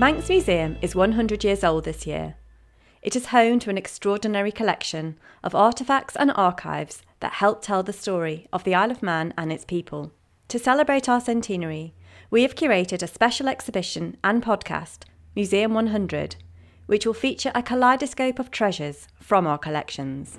Manx Museum is 100 years old this year. It is home to an extraordinary collection of artefacts and archives that help tell the story of the Isle of Man and its people. To celebrate our centenary, we have curated a special exhibition and podcast, Museum 100, which will feature a kaleidoscope of treasures from our collections.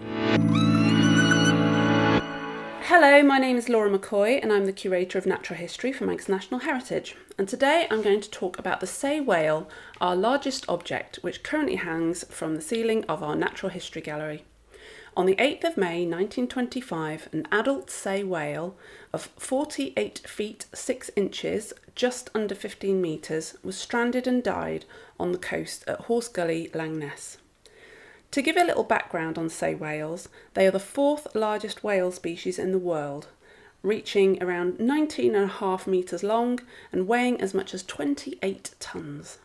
Hello, my name is Laura McCoy and I'm the Curator of Natural History for Manx National Heritage. And today I'm going to talk about the sei whale, our largest object, which currently hangs from the ceiling of our Natural History Gallery. On the 8th of May 1925, an adult sei whale of 48 feet 6 inches, just under 15 metres, was stranded and died on the coast at Horse Gully, Langness. To give a little background on sei whales, they are the fourth largest whale species in the world, reaching around 19.5 metres long and weighing as much as 28 tonnes.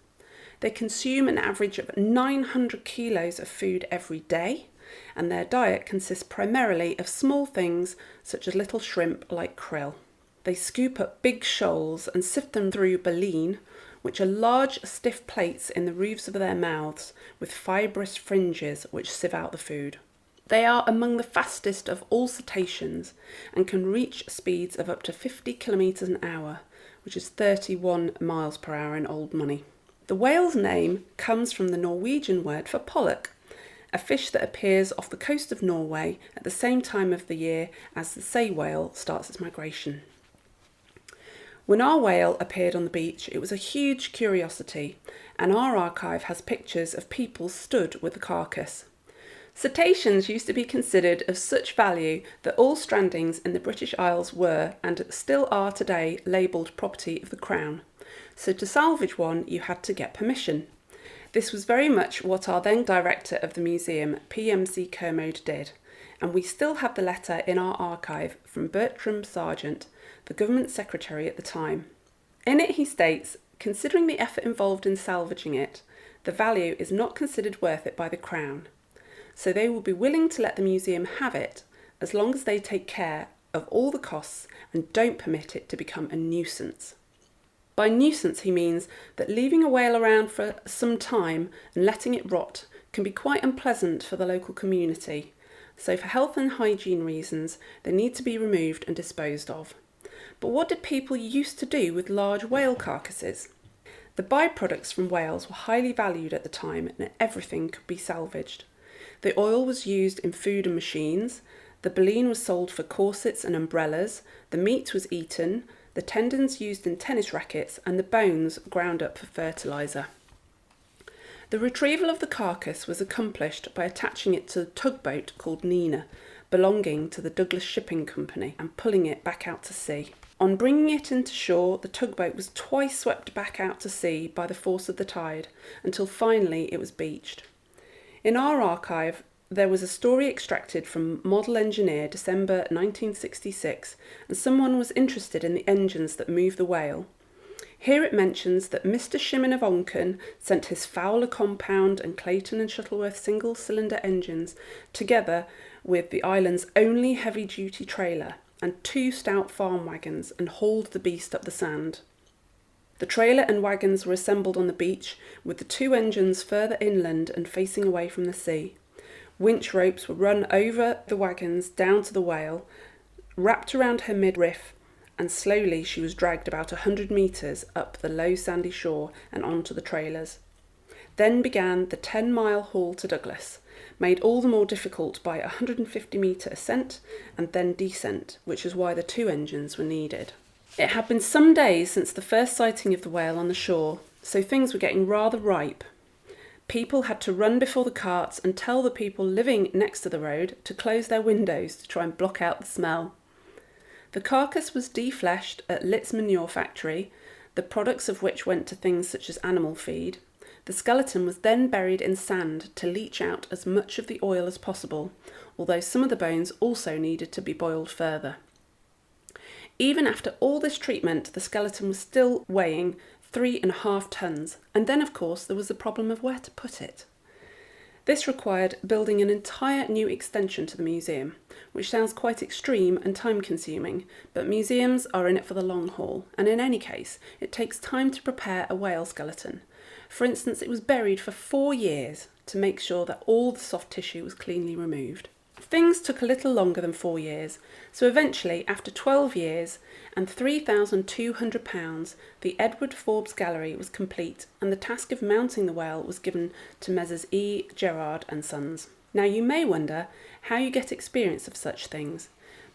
They consume an average of 900 kilos of food every day, and their diet consists primarily of small things such as little shrimp like krill. They scoop up big shoals and sift them through baleen, which are large stiff plates in the roofs of their mouths with fibrous fringes which sieve out the food. They are among the fastest of all cetaceans and can reach speeds of up to 50 kilometres an hour, which is 31 miles per hour in old money. The whale's name comes from the Norwegian word for pollock, a fish that appears off the coast of Norway at the same time of the year as the sei whale starts its migration. When our whale appeared on the beach, it was a huge curiosity, and our archive has pictures of people stood with the carcass. Cetaceans used to be considered of such value that all strandings in the British Isles were, and still are today, labelled property of the Crown. So to salvage one, you had to get permission. This was very much what our then director of the museum, PMC Kermode, did, and we still have the letter in our archive from Bertram Sargent, the government secretary at the time. In it he states, considering the effort involved in salvaging it, the value is not considered worth it by the Crown, so they will be willing to let the museum have it as long as they take care of all the costs and don't permit it to become a nuisance. By nuisance he means that leaving a whale around for some time and letting it rot can be quite unpleasant for the local community, so for health and hygiene reasons they need to be removed and disposed of. But what did people used to do with large whale carcasses? The byproducts from whales were highly valued at the time and everything could be salvaged. The oil was used in food and machines, the baleen was sold for corsets and umbrellas, the meat was eaten, the tendons used in tennis rackets, and the bones ground up for fertiliser. The retrieval of the carcass was accomplished by attaching it to a tugboat called Nina, belonging to the Douglas Shipping Company, and pulling it back out to sea. On bringing it into shore, the tugboat was twice swept back out to sea by the force of the tide, until finally it was beached. In our archive, there was a story extracted from Model Engineer December 1966, and someone was interested in the engines that move the whale. Here it mentions that Mr. Shimmin of Onken sent his Fowler Compound and Clayton and Shuttleworth single-cylinder engines together with the island's only heavy-duty trailer and 2 stout farm wagons and hauled the beast up the sand. The trailer and wagons were assembled on the beach with the 2 engines further inland and facing away from the sea. Winch ropes were run over the wagons down to the whale, wrapped around her midriff, and slowly she was dragged about 100 metres up the low sandy shore and onto the trailers. Then began the 10-mile haul to Douglas, made all the more difficult by a 150-metre ascent and then descent, which is why the 2 engines were needed. It had been some days since the first sighting of the whale on the shore, so things were getting rather ripe. People had to run before the carts and tell the people living next to the road to close their windows to try and block out the smell. The carcass was defleshed at Litt's manure factory, the products of which went to things such as animal feed. The skeleton was then buried in sand to leach out as much of the oil as possible, although some of the bones also needed to be boiled further. Even after all this treatment, the skeleton was still weighing 3.5 tonnes, and then of course there was the problem of where to put it. This required building an entire new extension to the museum, which sounds quite extreme and time-consuming, but museums are in it for the long haul, and in any case, it takes time to prepare a whale skeleton. For instance, it was buried for 4 years to make sure that all the soft tissue was cleanly removed. Things took a little longer than 4 years, so eventually, after 12 years and £3,200, the Edward Forbes Gallery was complete, and the task of mounting the whale was given to Messrs. E. Gerard and Sons. Now you may wonder how you get experience of such things,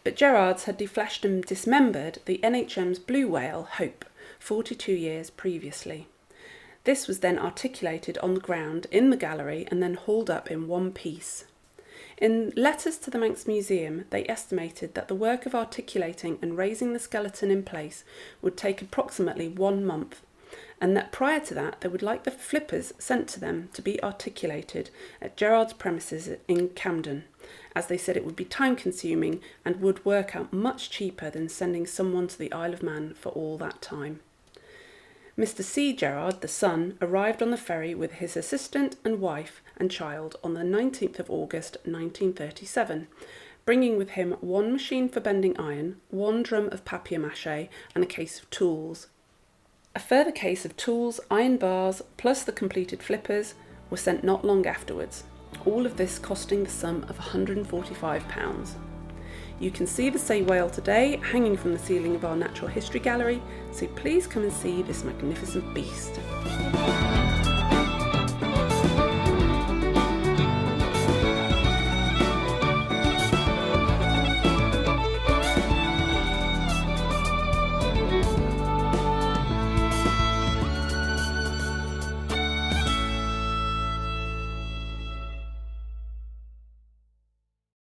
but Gerards had defleshed and dismembered the NHM's blue whale, Hope, 42 years previously. This was then articulated on the ground in the gallery and then hauled up in one piece. In letters to the Manx Museum, they estimated that the work of articulating and raising the skeleton in place would take approximately 1 month, and that prior to that they would like the flippers sent to them to be articulated at Gerard's premises in Camden, as they said it would be time consuming and would work out much cheaper than sending someone to the Isle of Man for all that time. Mr. C. Gerard, the son, arrived on the ferry with his assistant and wife and child on the 19th of August 1937, bringing with him 1 machine for bending iron, 1 drum of papier-mâché and a case of tools. A further case of tools, iron bars, plus the completed flippers were sent not long afterwards, all of this costing the sum of £145. You can see the sei whale today hanging from the ceiling of our Natural History Gallery, so please come and see this magnificent beast.